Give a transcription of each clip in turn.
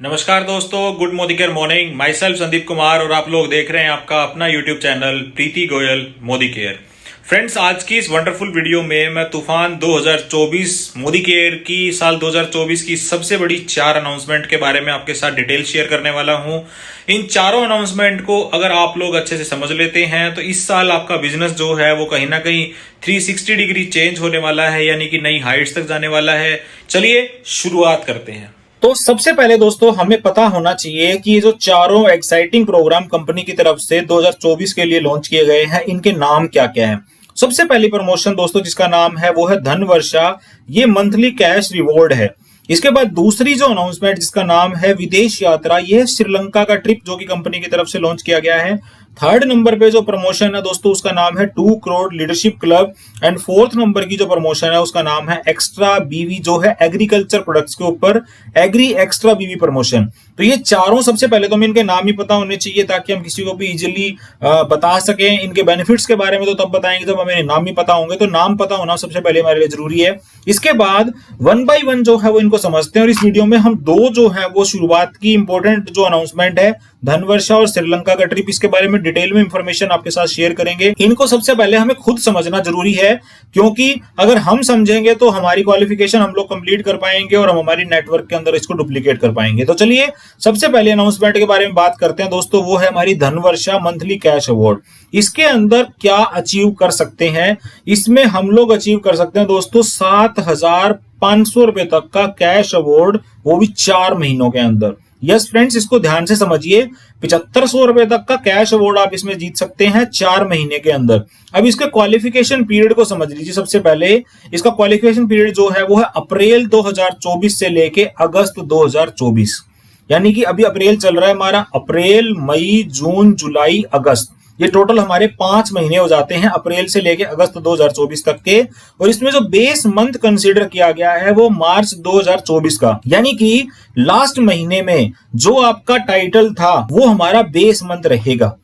नमस्कार दोस्तों, good Modi care morning. My self Sandeep Kumar और आप लोग देख रहे हैं आपका अपना यूट्यूब चैनल प्रीति गोयल मोदी केयर। फ्रेंड्स, आज की इस वंडरफुल वीडियो में मैं तूफान 2024 मोदी केयर की साल 2024 की सबसे बड़ी 4 अनाउंसमेंट के बारे में आपके साथ डिटेल शेयर करने वाला हूं। इन चारों अनाउंसमेंट को अगर आप लोग अच्छे से समझ लेते हैं तो इस साल आपका बिजनेस जो है वो कहीं ना कहीं 360 डिग्री चेंज होने वाला है, यानी कि नई हाइट्स तक जाने वाला है। चलिए शुरुआत करते हैं। तो सबसे पहले दोस्तों हमें पता होना चाहिए कि ये जो चारों एक्साइटिंग प्रोग्राम कंपनी की तरफ से 2024 के लिए लॉन्च किए गए हैं, इनके नाम क्या क्या हैं। सबसे पहली प्रमोशन दोस्तों जिसका नाम है वो है धन वर्षा। ये मंथली कैश रिवॉर्ड है। इसके बाद दूसरी जो अनाउंसमेंट जिसका नाम है विदेश यात्रा, ये श्रीलंका का ट्रिप जो कि कंपनी की तरफ से लॉन्च किया गया है। थर्ड नंबर पे जो प्रमोशन है दोस्तों उसका नाम है 2 crore leadership club. And fourth number की जो प्रमोशन है उसका नाम है एक्स्ट्रा बीवी, जो है एग्रीकल्चर प्रोडक्ट्स के ऊपर एग्री एक्स्ट्रा बीवी प्रमोशन। तो ये चारों सबसे पहले तो हमें इनके नाम ही पता होने चाहिए ताकि हम किसी को भी इजीली बता सकें। इनके बेनिफिट्स के बारे में तो तब बताएंगे जब हमें नाम ही पता होंगे, तो नाम पता होना सबसे पहले हमारे लिए जरूरी है। इसके बाद वन बाय वन जो है वो इनको समझते हैं और इस वीडियो में हम दो जो है वो शुरुआत की इंपॉर्टेंट जो अनाउंसमेंट है धनवर्षा और श्रीलंका का ट्रिप, इसके बारे में डिटेल में इंफॉर्मेशन आपके साथ शेयर करेंगे। इनको सबसे पहले हमें खुद समझना जरूरी है, क्योंकि अगर हम समझेंगे तो हमारी क्वालिफिकेशन हम लोग कंप्लीट कर पाएंगे और हम हमारी नेटवर्क के अंदर इसको डुप्लीकेट कर पाएंगे। तो चलिए सबसे पहले अनाउंसमेंट के बारे में बात करते हैं दोस्तों, वो है हमारी धनवर्षा मंथली कैश अवार्ड। इसके अंदर क्या अचीव कर सकते हैं, इसमें हम लोग अचीव कर सकते हैं दोस्तों 7,500 रुपए तक का कैश अवार्ड, वो भी 4 महीनों के अंदर। यस फ्रेंड्स, इसको ध्यान से समझिए। 7,500 रुपए तक का कैश अवार्ड आप इसमें जीत सकते हैं 4 महीने के अंदर। अब इसके क्वालिफिकेशन पीरियड को समझ लीजिए। सबसे पहले इसका क्वालिफिकेशन पीरियड जो है वो है अप्रैल 2024 से लेके अगस्त 2024, यानी कि अभी अप्रैल चल रहा है हमारा, अप्रैल मई जून जुलाई अगस्त, ये टोटल हमारे 5 महीने हो जाते हैं अप्रैल से लेके अगस्त 2024 तक के। और इसमें जो बेस मंथ कंसीडर किया गया है वो मार्च 2024 का, यानी कि लास्ट महीने में जो आपका टाइटल था वो हमारा बेस मंथ रहेगा।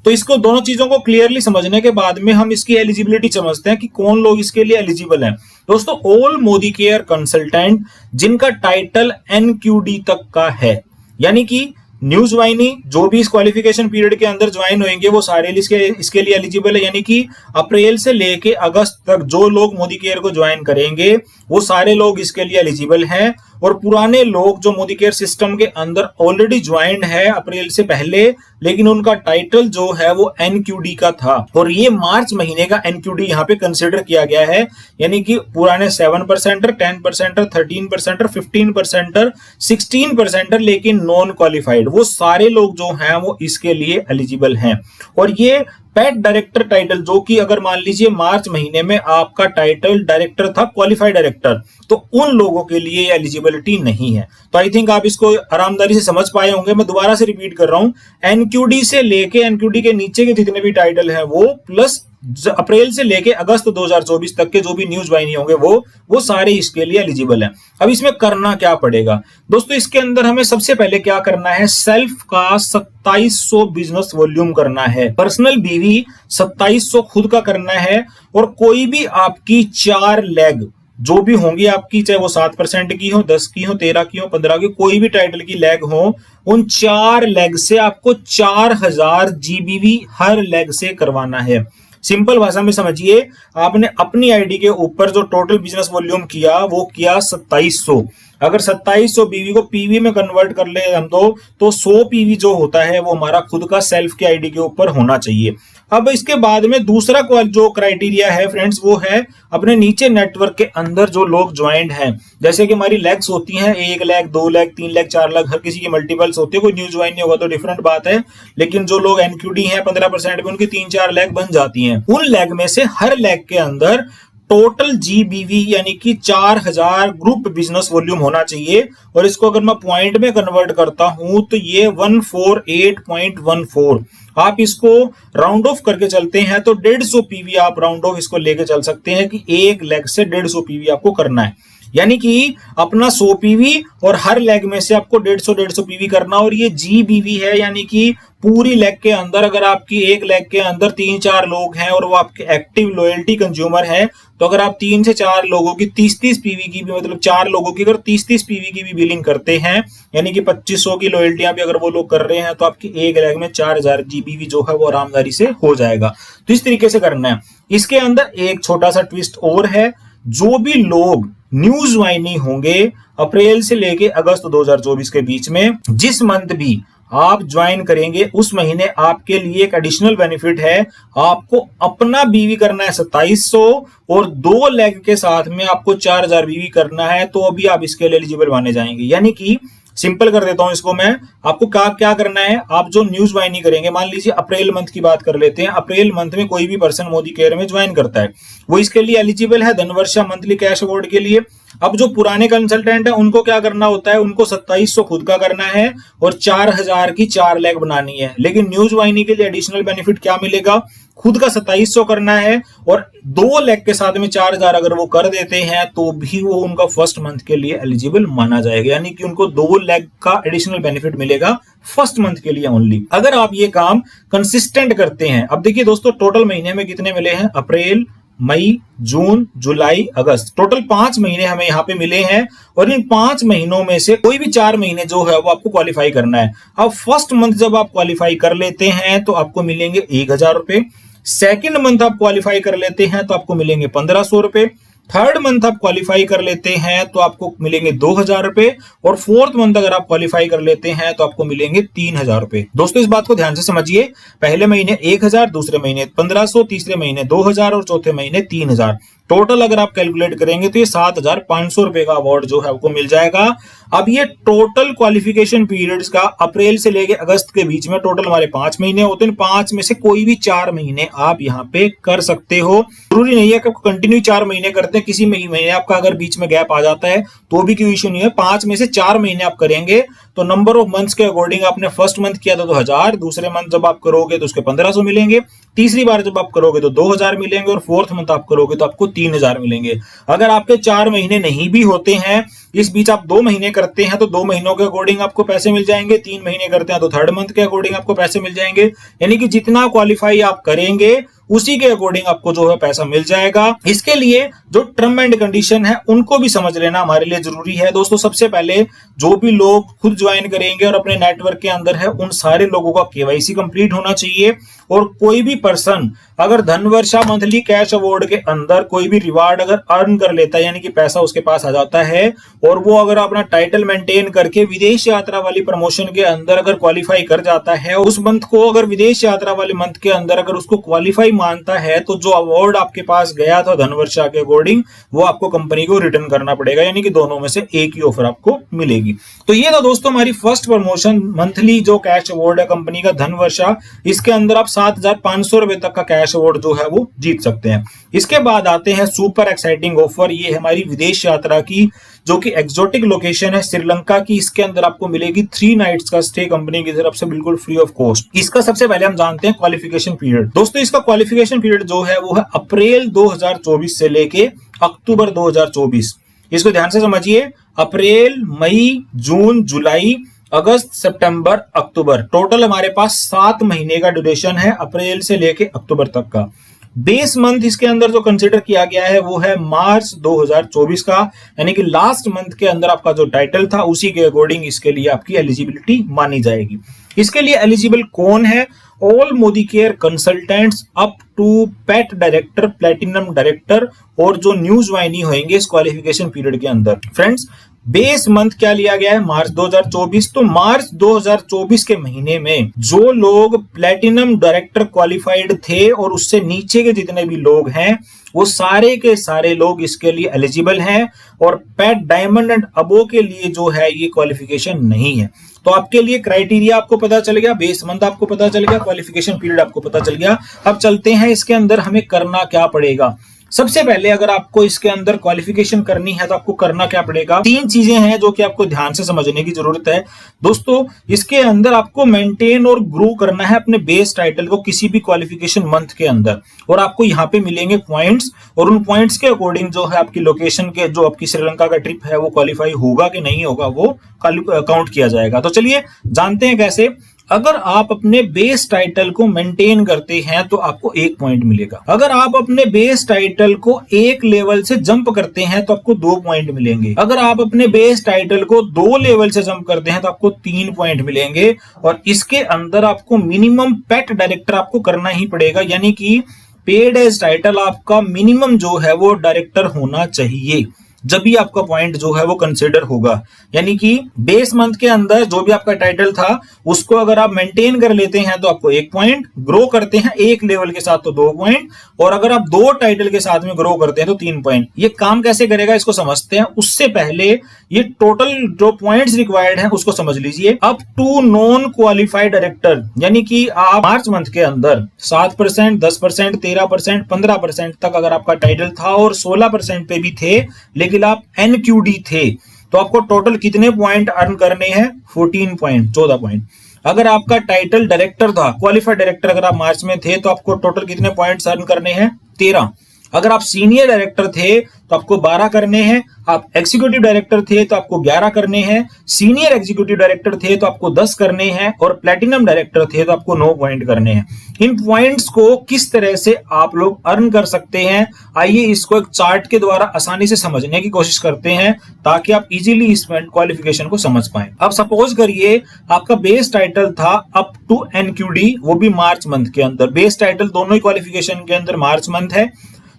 तो इसको दोनों चीजों को क्लियरली समझने के बाद में हम इसकी एलिजिबिलिटी समझते हैं कि कौन लोग इसके लिए एलिजिबल हैं। दोस्तों, ऑल मोदी केयर कंसल्टेंट जिनका टाइटल एनक्यूडी तक का है, यानी कि न्यू ज्वाइनी जो भी इस क्वालिफिकेशन पीरियड के अंदर ज्वाइन होंगे वो सारे इसके लिए एलिजिबल है। यानी कि अप्रैल से लेके अगस्त तक जो लोग मोदी केयर को ज्वाइन करेंगे वो सारे लोग इसके लिए एलिजिबल हैं। और पुराने लोग जो मोदी केयर सिस्टम के अंदर ऑलरेडी ज्वाइंड है अप्रैल से पहले, लेकिन उनका टाइटल जो है वो एनक्यूडी का था, और ये मार्च महीने का एनक्यूडी यहाँ पे कंसिडर किया गया है। यानी कि पुराने 7%, 10%, 13%, 15%, 16%, लेकिन नॉन क्वालिफाइड, वो सारे लोग जो हैं वो इसके लिए एलिजिबल हैं। और ये पेट डायरेक्टर टाइटल, जो कि अगर मान लीजिए मार्च महीने में आपका टाइटल डायरेक्टर था, क्वालिफाइड डायरेक्टर, तो उन लोगों के लिए एलिजिबिलिटी नहीं है। तो आई थिंक आप इसको आरामदारी से समझ पाए होंगे। मैं दोबारा से रिपीट कर रहा हूं, एनक्यूडी से लेके एनक्यूडी के नीचे के जितने भी टाइटल है वो, प्लस अप्रैल से लेके अगस्त 2024 तक के जो भी न्यूज वाहिनी होंगे वो सारे इसके लिए एलिजिबल हैं। अब इसमें करना क्या पड़ेगा दोस्तों, इसके अंदर हमें सबसे पहले क्या करना है, सेल्फ का 2700 बिजनेस वॉल्यूम करना है, पर्सनल बीवी 2700 खुद का करना है, और कोई भी आपकी 4 लेग जो भी होंगी आपकी, चाहे वो 7% की हो, 10 की हो, 13 की हो, 15 की, कोई भी टाइटल की लेग हो, उन 4 लेग से आपको 4000 जीबीवी हर लेग से करवाना है। सिंपल भाषा में समझिए, आपने अपनी आईडी के ऊपर जो टोटल बिजनेस वॉल्यूम किया वो किया 2700। अगर 2700 बीवी को पीवी में कन्वर्ट कर ले हम तो 100 पीवी जो होता है वो हमारा खुद का सेल्फ के आईडी के ऊपर होना चाहिए। अब इसके बाद में दूसरा जो क्राइटेरिया है फ्रेंड्स, वो है अपने नीचे नेटवर्क के अंदर जो लोग ज्वाइंट हैं। जैसे कि हमारी लेग्स होती हैं 1 लाख, 2 लाख, 3 लाख, 4 लाख, हर किसी की मल्टीपल्स होती है। कोई न्यू ज्वाइन नहीं होगा तो डिफरेंट बात है, लेकिन जो लोग एनक्यूडी हैं 15% में, उनकी 3-4 लाख बन जाती हैं। उन लेग में से हर लेग के अंदर टोटल जीबीवी यानी कि 4000 ग्रुप बिजनेस वॉल्यूम होना चाहिए। और इसको अगर मैं पॉइंट में कन्वर्ट करता हूं तो ये 148.14, आप इसको राउंड ऑफ करके चलते हैं तो 150 पीवी आप राउंड ऑफ इसको लेके चल सकते हैं कि एक लेग से 150 पीवी आपको करना है। यानी कि अपना 100 पीवी और हर लेग में से आपको 150 पीवी करना। और ये जीबीवी है, यानी कि पूरी लेग के अंदर अगर आपकी एक लेग के अंदर 3-4 लोग हैं और वो आपके एक्टिव लॉयल्टी कंज्यूमर है, तो अगर आप 3 से 4 लोगों की 30-30 पीवी की भी, मतलब 4 लोगों की अगर 30-30 पीवी की भी बिलिंग करते हैं, यानी कि 2500 की लॉयल्टियां भी अगर वो लोग कर रहे हैं, तो आपकी एक लेग में 4000 जीबीवी जो है वो आरामदारी से हो जाएगा। तो इस तरीके से करना है। इसके अंदर एक छोटा सा ट्विस्ट और है, जो भी लोग न्यूज वाहिनी होंगे अप्रैल से लेके अगस्त 2024 के बीच में, जिस मंथ भी आप ज्वाइन करेंगे उस महीने आपके लिए एक एडिशनल बेनिफिट है। आपको अपना बीवी करना है 2700 और 2 लेग के साथ में आपको 4000 बीवी करना है, तो अभी आप इसके लिए एलिजिबल माने जाएंगे। यानी कि सिंपल कर देता हूं इसको मैं, आपको क्या करना है, आप जो न्यूज वाहिनी करेंगे, मान लीजिए अप्रैल मंथ की बात कर लेते हैं, अप्रैल मंथ में कोई भी पर्सन मोदी केयर में ज्वाइन करता है, वो इसके लिए एलिजिबल है धनवर्षा मंथली कैश अवार्ड के लिए। अब जो पुराने कंसल्टेंट है उनको क्या करना होता है, उनको 2700 खुद का करना है और 4000 की 4 लेग बनानी है। लेकिन न्यूज वाहिनी के लिए एडिशनल बेनिफिट क्या मिलेगा, खुद का 2700 करना है और 2 लेग के साथ में 4000 अगर वो कर देते हैं तो भी वो उनका फर्स्ट मंथ के लिए एलिजिबल माना जाएगा। यानी कि उनको 2 लेग का एडिशनल बेनिफिट मिलेगा फर्स्ट मंथ के लिए ओनली, अगर आप ये काम कंसिस्टेंट करते हैं। अब देखिए दोस्तों, टोटल महीने में कितने मिले हैं, अप्रैल, मई, जून, जुलाई, अगस्त, टोटल 5 महीने हमें यहाँ पे मिले हैं। और इन 5 महीनों में से कोई भी 4 महीने जो है वो आपको क्वालिफाई करना है। अब फर्स्ट मंथ जब आप क्वालिफाई कर लेते हैं तो आपको मिलेंगे 1000 रुपए, सेकेंड मंथ आप क्वालिफाई कर लेते हैं तो आपको मिलेंगे 1500 रुपए, थर्ड मंथ आप क्वालिफाई कर लेते हैं तो आपको मिलेंगे 2000 रुपए, और फोर्थ मंथ अगर आप क्वालिफाई कर लेते हैं तो आपको मिलेंगे 3000 रुपए। दोस्तों इस बात को ध्यान से समझिए, पहले महीने 1000, दूसरे महीने 1500, तीसरे महीने 2000 और चौथे महीने 3000। टोटल अगर आप कैलकुलेट करेंगे तो ये 7500 रुपए का अवार्ड जो है आपको मिल जाएगा। अब ये टोटल क्वालिफिकेशन पीरियड्स का अप्रैल से लेके अगस्त के बीच में टोटल हमारे 5 महीने होते हैं। 5 में से कोई भी 4 महीने आप यहाँ पे कर सकते हो। जरूरी नहीं है कि आप कंटिन्यू 4 महीने करते हैं, किसी महीने आपका अगर बीच में गैप आ जाता है तो भी कोई इश्यू नहीं है। 5 में से 4 महीने आप करेंगे तो नंबर ऑफ मंथ्स के अकॉर्डिंग आपने फर्स्ट मंथ किया था तो 1000, दूसरे मंथ जब आप करोगे तो उसके 1500 मिलेंगे, तीसरी बार जब आप करोगे तो 2000 मिलेंगे, और फोर्थ मंथ आप करोगे तो आपको 3000 मिलेंगे। अगर आपके 4 महीने नहीं भी होते हैं, इस बीच आप 2 महीने करते हैं तो 2 महीनों के अकॉर्डिंग आपको पैसे मिल जाएंगे, 3 महीने करते हैं तो थर्ड मंथ के अकॉर्डिंग आपको पैसे मिल जाएंगे। यानी कि जितना क्वालिफाई आप करेंगे उसी के अकॉर्डिंग आपको जो है पैसा मिल जाएगा। इसके लिए जो टर्म एंड कंडीशन है उनको भी समझ लेना हमारे लिए जरूरी है। दोस्तों सबसे पहले जो भी लोग खुद ज्वाइन करेंगे और अपने नेटवर्क के अंदर है, उन सारे लोगों का केवाईसी कंप्लीट होना चाहिए। और कोई भी पर्सन अगर धनवर्षा मंथली कैश अवार्ड के अंदर कोई भी रिवार्ड अगर अर्न कर लेता है, यानी कि पैसा उसके पास आ जाता है, और वो अगर अपना टाइटल मेंटेन करके विदेश यात्रा वाली प्रमोशन के अंदर अगर क्वालिफाई कर जाता है, उस मंथ को अगर विदेश यात्रा वाले मंथ के अंदर अगर उसको क्वालिफाई मानता है, तो जो अवार्ड आपके पास गया था धनवर्षा के अकॉर्डिंग वो आपको कंपनी को रिटर्न करना पड़ेगा। यानी कि दोनों में से एक ही ऑफर आपको मिलेगी। तो ये था दोस्तों हमारी फर्स्ट प्रमोशन, मंथली जो कैश अवार्ड है कंपनी का धनवर्षा, इसके अंदर आप 7500 रुपए तक का कैश अवार्ड जो है वो जीत सकते हैं। इसके बाद आते हैं सुपर एक्साइटिंग ऑफर, ये हमारी विदेश यात्रा की जो कि एक्सोटिक लोकेशन है श्रीलंका की। इसके अंदर आपको मिलेगी 3 नाइट्स का स्टे कंपनी की तरफ से बिल्कुल फ्री ऑफ कॉस्ट। इसका सबसे पहले हम जानते हैं क्वालिफिकेशन पीरियड। दोस्तों इसका क्वालिफिकेशन पीरियड जो है वो है अप्रैल 2024 से लेके अक्टूबर 2024। इसको ध्यान से समझिए, अप्रैल, मई, जून, जुलाई, अगस्त, सितंबर, अक्टूबर, टोटल हमारे पास 7 महीने का ड्यूरेशन है अप्रैल से लेके अक्टूबर तक का। बेस मंथ इसके अंदर जो कंसीडर किया गया है वो है मार्च 2024 का, यानी कि लास्ट मंथ के अंदर आपका जो टाइटल था उसी के अकॉर्डिंग इसके लिए आपकी एलिजिबिलिटी मानी जाएगी। इसके लिए एलिजिबल कौन है? All Modicare consultants up to pet director, platinum director, और जो न्यूज वाहिनी होंगे इस क्वालिफिकेशन पीरियड के अंदर। फ्रेंड्स बेस मंथ क्या लिया गया है? मार्च 2024। तो मार्च 2024 के महीने में जो लोग प्लेटिनम डायरेक्टर क्वालिफाइड थे और उससे नीचे के जितने भी लोग हैं वो सारे के सारे लोग इसके लिए एलिजिबल हैं, और पेट डायमंड एंड अबो के लिए जो है ये क्वालिफिकेशन नहीं है। तो आपके लिए क्राइटेरिया आपको पता चल गया, बेस मंथ आपको पता चल गया, क्वालिफिकेशन पीरियड आपको पता चल गया। अब चलते हैं इसके अंदर हमें करना क्या पड़ेगा। सबसे पहले अगर आपको इसके अंदर क्वालिफिकेशन करनी है तो आपको करना क्या पड़ेगा, 3 चीजें हैं जो कि आपको ध्यान से समझने की जरूरत है दोस्तों। इसके अंदर आपको मेंटेन और ग्रो करना है अपने बेस टाइटल को किसी भी क्वालिफिकेशन मंथ के अंदर, और आपको यहाँ पे मिलेंगे पॉइंट्स, और उन पॉइंट्स के अकॉर्डिंग जो है आपकी लोकेशन के, जो आपकी श्रीलंका का ट्रिप है वो क्वालिफाई होगा कि नहीं होगा वो काउंट किया जाएगा। तो चलिए जानते हैं कैसे। अगर आप अपने बेस टाइटल को मेंटेन करते हैं तो आपको 1 पॉइंट मिलेगा। अगर आप अपने बेस टाइटल को 1 लेवल से जंप करते हैं तो आपको 2 पॉइंट मिलेंगे। अगर आप अपने बेस टाइटल को 2 लेवल से जंप करते हैं तो आपको 3 पॉइंट मिलेंगे। और इसके अंदर आपको मिनिमम पेट डायरेक्टर आपको करना ही पड़ेगा, यानी कि पेड एज टाइटल आपका मिनिमम जो है वो डायरेक्टर होना चाहिए, जब भी आपका पॉइंट जो है वो कंसिडर होगा। यानी कि बेस मंथ के अंदर जो भी आपका टाइटल था उसको अगर आप मेंटेन कर लेते हैं तो आपको 1 पॉइंट, ग्रो करते हैं 1 लेवल के साथ तो 2 पॉइंट, और अगर आप 2 टाइटल के साथ में ग्रो करते हैं तो 3 पॉइंट। ये काम कैसे करेगा इसको समझते हैं। उससे पहले ये टोटल जो पॉइंट्स रिक्वायर्ड है उसको समझ लीजिए। Up to non qualified director, यानी कि आप मार्च मंथ के अंदर 7%, 10%, 13%, 15% तक अगर आपका टाइटल था और 16% पे भी थे लेकिन आप एनक्यूडी थे, तो आपको टोटल कितने पॉइंट अर्न करने हैं? 14 पॉइंट, 14 पॉइंट। अगर आपका टाइटल डायरेक्टर था, क्वालिफाइड डायरेक्टर अगर आप मार्च में थे तो आपको टोटल कितने पॉइंट्स अर्न करने हैं? 13। अगर आप सीनियर डायरेक्टर थे तो आपको 12 करने हैं, आप एग्जीक्यूटिव डायरेक्टर थे तो आपको 11 करने हैं, सीनियर एग्जीक्यूटिव डायरेक्टर थे तो आपको 10 करने हैं, और प्लैटिनम डायरेक्टर थे तो आपको 9 पॉइंट करने हैं। इन पॉइंट्स को किस तरह से आप लोग अर्न कर सकते हैं, आइए इसको एक चार्ट के द्वारा आसानी से समझने की कोशिश करते हैं ताकि आप इजीली इस क्वालिफिकेशन को समझ पाएं। अब सपोज करिए आपका बेस टाइटल था अप टू एनक्यूडी, वो भी मार्च मंथ के अंदर। बेस टाइटल दोनों ही क्वालिफिकेशन के अंदर मार्च मंथ है,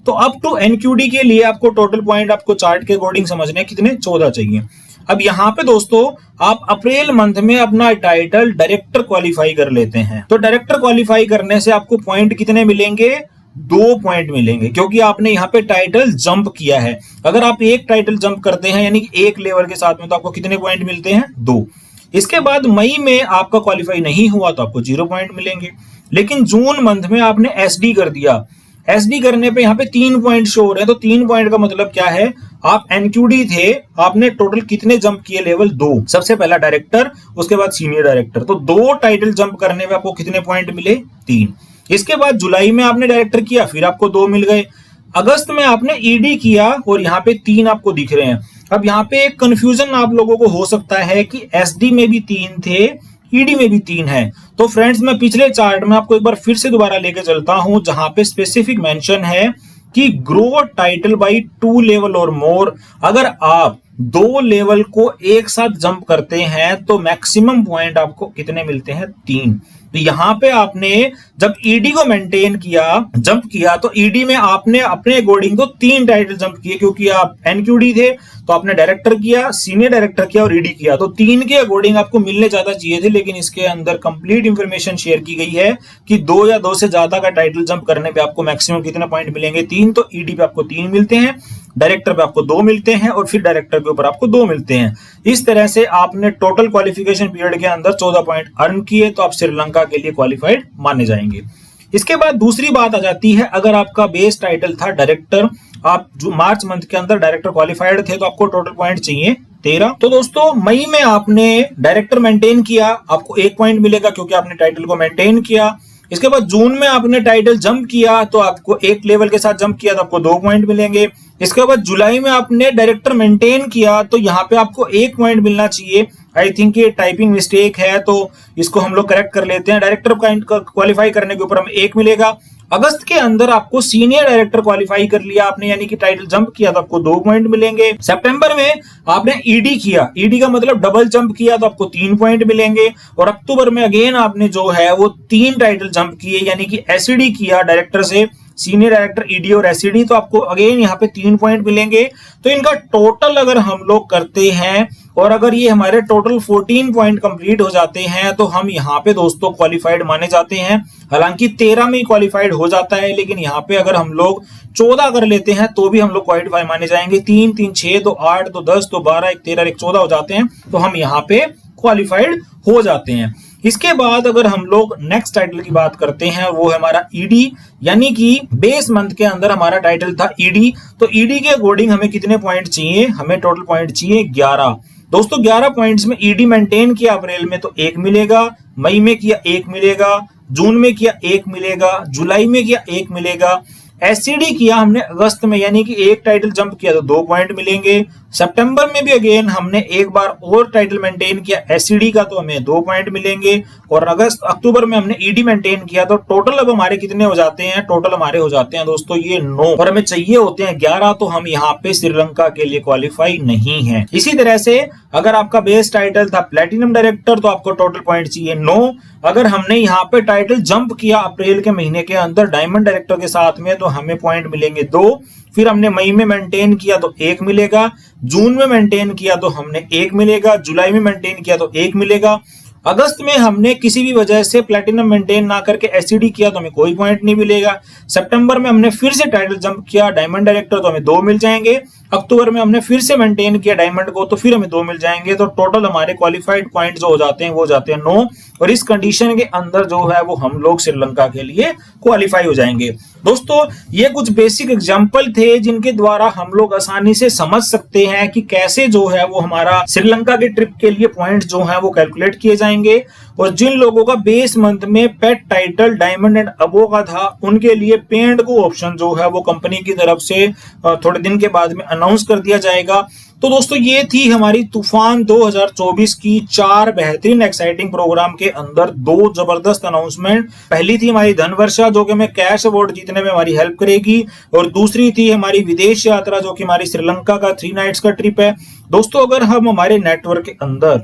तो अप टू एनक्यूडी के लिए आपको टोटल पॉइंट आपको चार्ट के अकॉर्डिंग समझने कितने? 14 चाहिए। अब यहां पे दोस्तों आप अप्रैल मंथ में अपना टाइटल डायरेक्टर क्वालिफाई कर लेते हैं, तो डायरेक्टर क्वालिफाई करने से आपको पॉइंट कितने मिलेंगे? 2 पॉइंट मिलेंगे, क्योंकि आपने यहाँ पे टाइटल जंप किया है। अगर आप 1 टाइटल जंप करते हैं यानी कि 1 लेवल के साथ में, तो आपको कितने पॉइंट मिलते हैं? 2। इसके बाद मई में आपका क्वालिफाई नहीं हुआ तो आपको 0 पॉइंट मिलेंगे। लेकिन जून मंथ में आपने एसडी कर दिया, एसडी करने पे यहाँ पे 3 पॉइंट शो हो रहे हैं, तो 3 पॉइंट का मतलब क्या है? आप एनक्यूडी थे, आपने टोटल कितने जंप किए? लेवल 2। सबसे पहला डायरेक्टर, उसके बाद सीनियर डायरेक्टर, तो 2 टाइटल जंप करने में आपको कितने पॉइंट मिले? 3। इसके बाद जुलाई में आपने डायरेक्टर किया, फिर आपको 2 मिल गए। अगस्त में आपने ईडी किया और यहाँ पे 3 आपको दिख रहे हैं। अब यहाँ पे एक कंफ्यूजन आप लोगों को हो सकता है कि एसडी में भी 3 थे, ईडी में भी 3 है। तो फ्रेंड्स मैं पिछले चार्ट में आपको एक बार फिर से दोबारा लेके चलता हूं, जहां पे स्पेसिफिक मेंशन है कि ग्रो टाइटल बाय 2 लेवल और मोर। अगर आप 2 लेवल को एक साथ जंप करते हैं तो मैक्सिमम पॉइंट आपको कितने मिलते हैं? 3। तो यहाँ पे आपने जब ईडी को मेंटेन किया, जंप किया, तो ईडी में आपने अपने अकॉर्डिंग तो 3 टाइटल जंप किए, क्योंकि आप एनक्यूडी थे तो आपने डायरेक्टर किया, सीनियर डायरेक्टर किया और ईडी किया, तो 3 के अकॉर्डिंग आपको मिलने ज्यादा चाहिए थे। लेकिन इसके अंदर कंप्लीट इंफॉर्मेशन शेयर की गई है कि 2 या 2 से ज्यादा का टाइटल जंप करने पे आपको मैक्सिमम कितने पॉइंट मिलेंगे? 3। तो ईडी पे आपको 3 मिलते हैं, डायरेक्टर पे आपको 2 मिलते हैं, और फिर डायरेक्टर के ऊपर आपको 2 मिलते हैं। इस तरह से आपने टोटल क्वालिफिकेशन पीरियड के अंदर 14 पॉइंट अर्न किए, तो आप श्रीलंका के लिए क्वालिफाइड माने जाएंगे। इसके बाद दूसरी बात आ जाती है, अगर आपका बेस टाइटल था डायरेक्टर, आप जो मार्च मंथ के अंदर डायरेक्टर क्वालिफाइड थे, तो आपको टोटल पॉइंट चाहिए 13। तो दोस्तों मई में आपने डायरेक्टर मेंटेन किया, आपको 1 पॉइंट मिलेगा क्योंकि आपने टाइटल को मेंटेन किया। इसके बाद जून में आपने टाइटल जंप किया, तो आपको 1 लेवल के साथ जंप किया तो आपको 2 पॉइंट मिलेंगे। इसके बाद जुलाई में आपने डायरेक्टर मेंटेन किया, तो यहाँ पे आपको 1 पॉइंट मिलना चाहिए। आई थिंक ये टाइपिंग मिस्टेक है, तो इसको हम लोग करेक्ट कर लेते हैं। डायरेक्टर क्वालिफाई करने के ऊपर हमें 1 मिलेगा। अगस्त के अंदर आपको सीनियर डायरेक्टर क्वालिफाई कर लिया आपने, यानी कि टाइटल जंप किया, तो आपको 2 पॉइंट मिलेंगे। सितंबर में आपने ईडी किया, ईडी का मतलब डबल जंप किया, तो आपको 3 पॉइंट मिलेंगे। और अक्टूबर में अगेन आपने जो है वो 3 टाइटल जंप किए, यानी कि एसईडी किया डायरेक्टर से, सीनियर डायरेक्टर, ईडी और एसईडी, तो आपको अगेन यहाँ पे 3 पॉइंट मिलेंगे। तो इनका टोटल अगर हम लोग करते हैं और अगर ये हमारे टोटल 14 पॉइंट कंप्लीट हो जाते हैं, तो हम यहाँ पे दोस्तों क्वालिफाइड माने जाते हैं। हालांकि 13 में क्वालिफाइड हो जाता है, लेकिन यहाँ पे अगर हम लोग 14 कर लेते हैं तो भी हम लोग क्वालिफाई माने जाएंगे। 3 3 6 तो 8 तो 10 तो 12 1 13 1 14 हो जाते हैं, तो हम यहाँ पे क्वालिफाइड हो जाते हैं। इसके बाद अगर हम लोग नेक्स्ट टाइटल की बात करते हैं, वो है हमारा ईडी, यानी कि बेस मंथ के अंदर हमारा टाइटल था ईडी। तो ईडी के अकॉर्डिंग हमें कितने पॉइंट चाहिए, हमें टोटल पॉइंट चाहिए 11। दोस्तों 11 पॉइंट्स में ईडी मेंटेन किया अप्रैल में तो 1 मिलेगा, मई में किया 1 मिलेगा, जून में किया 1 मिलेगा, जुलाई में किया 1 मिलेगा, एससीडी किया हमने अगस्त में, यानी कि एक टाइटल जंप किया तो 2 पॉइंट मिलेंगे। सितंबर में भी अगेन हमने एक बार और टाइटल मेंटेन किया एससीडी का तो हमें 2 पॉइंट मिलेंगे। और अगस्त अक्टूबर में हमने ईडी मेंटेन किया तो टोटल अब हमारे कितने हो जाते हैं, टोटल हमारे हो जाते हैं दोस्तों ये 9, और हमें चाहिए होते हैं 11। तो हम यहाँ पे श्रीलंका के लिए क्वालिफाई नहीं है। इसी तरह से अगर आपका बेस टाइटल था प्लेटिनम डायरेक्टर तो आपको टोटल पॉइंट चाहिए 9। अगर हमने यहाँ पे टाइटल जंप किया अप्रैल के महीने के अंदर डायमंड डायरेक्टर के साथ में तो हमें पॉइंट मिलेंगे 2। फिर हमने मई में मेंटेन किया तो 1 मिलेगा, जून में मेंटेन किया तो हमने 1 मिलेगा, जुलाई में मेंटेन किया तो 1 मिलेगा। अगस्त में हमने किसी भी वजह से प्लेटिनम मेंटेन ना करके एससीडी किया तो हमें कोई पॉइंट नहीं मिलेगा। सितंबर में हमने फिर से टाइटल जंप किया डायमंड डायरेक्टर तो हमें 2 मिल जाएंगे। अक्टूबर में हमने फिर से मेंटेन किया डायमंड को तो फिर हमें 2 मिल जाएंगे। तो टोटल हमारे क्वालिफाइड पॉइंट जो हो जाते हैं वो जाते हैं 9, और इस कंडीशन के अंदर जो है वो हम लोग श्रीलंका के लिए क्वालिफाई हो जाएंगे। दोस्तों ये कुछ बेसिक एग्जांपल थे जिनके द्वारा हम लोग आसानी से समझ सकते हैं कि कैसे जो है वो हमारा श्रीलंका के ट्रिप के लिए पॉइंट जो है वो कैलकुलेट किए जाएंगे। और जिन लोगों का बेस मंथ में पेट टाइटल डायमंड एंड अबो का था उनके लिए पे एंड गो ऑप्शन जो है वो कंपनी की तरफ से थोड़े दिन के बाद में अनाउंस कर दिया जाएगा। तो दोस्तों ये थी हमारी तूफान 2024 की 4 बेहतरीन एक्साइटिंग प्रोग्राम के अंदर 2 जबरदस्त अनाउंसमेंट। पहली थी हमारी धनवर्षा जो कि हमें कैश अवार्ड जीतने में हमारी हेल्प करेगी, और दूसरी थी हमारी विदेश यात्रा जो कि हमारी श्रीलंका का 3 नाइट्स का ट्रिप है। दोस्तों अगर हम हमारे नेटवर्क के अंदर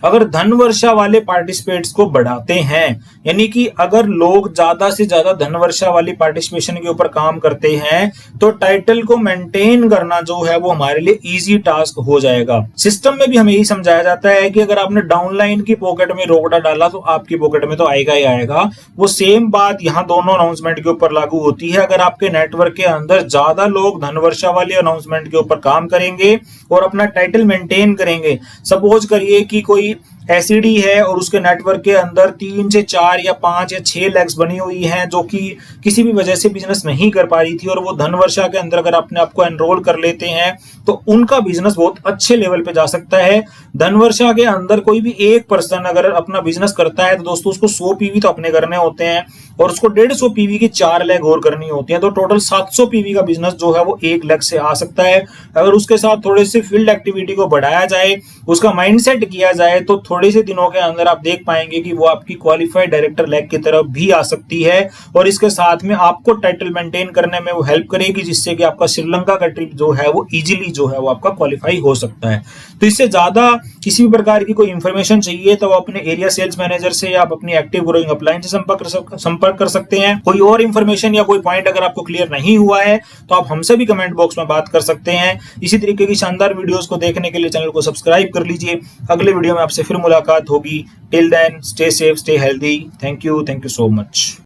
अगर धनवर्षा वाले पार्टिसिपेट्स को बढ़ाते हैं, यानी कि अगर लोग ज्यादा से ज्यादा धनवर्षा वाली पार्टिसिपेशन के ऊपर काम करते हैं तो टाइटल को मेंटेन करना जो है वो हमारे लिए इजी टास्क हो जाएगा। सिस्टम में भी हमें यही समझाया जाता है कि अगर आपने डाउनलाइन की पॉकेट में रोकड़ा डाला तो आपकी पॉकेट में तो आएगा ही आएगा। वो सेम बात यहाँ दोनों अनाउंसमेंट के ऊपर लागू होती है। अगर आपके नेटवर्क के अंदर ज्यादा लोग धनवर्षा वाले अनाउंसमेंट के ऊपर काम करेंगे और अपना टाइटल मेंटेन करेंगे, सपोज करिए कि कोई एसईडी है और उसके नेटवर्क के अंदर 3 से 4 या 5 या 6 लेग्स बनी हुई हैं जो कि किसी भी वजह से बिजनेस नहीं कर पा रही थी, और वो धनवर्षा के अंदर अगर अपने आप को एनरोल कर लेते हैं तो उनका बिजनेस बहुत अच्छे लेवल पे जा सकता है। धनवर्षा के अंदर कोई भी एक पर्सन अगर अपना बिजनेस करता है तो दोस्तों उसको 100 पीवी तो अपने करने होते हैं और उसको 150 पीवी की 4 लेग और करनी होती है, तो टोटल 700 पीवी का बिजनेस जो है वो 1 लेग से आ सकता है। अगर उसके साथ थोड़े से फील्ड एक्टिविटी को बढ़ाया जाए, उसका माइंडसेट किया जाए, तो थोड़े से दिनों के अंदर आप देख पाएंगे कि वो आपकी क्वालिफाइड डायरेक्टर लेग की तरफ भी आ सकती है, और इसके साथ में आपको टाइटल मेंटेन करने में वो हेल्प करेगी, जिससे कि आपका श्रीलंका का ट्रिप जो है वो इजीली जो है वो आपका क्वालिफाई हो सकता है। तो इससे ज्यादा किसी भी प्रकार की कोई इंफॉर्मेशन चाहिए तो अपने एरिया सेल्स मैनेजर से या आप अपनी एक्टिव ग्रोइंग अपलाइन से संपर्क कर सकते हैं। कोई और इंफॉर्मेशन या कोई पॉइंट अगर आपको क्लियर नहीं हुआ है तो आप हमसे भी कमेंट बॉक्स में बात कर सकते हैं। इसी तरीके की शानदार वीडियोस को देखने के लिए चैनल को सब्सक्राइब कर लीजिए। अगले वीडियो में आपसे फिर मुलाकात होगी। Till then stay safe, stay healthy. Thank you so much.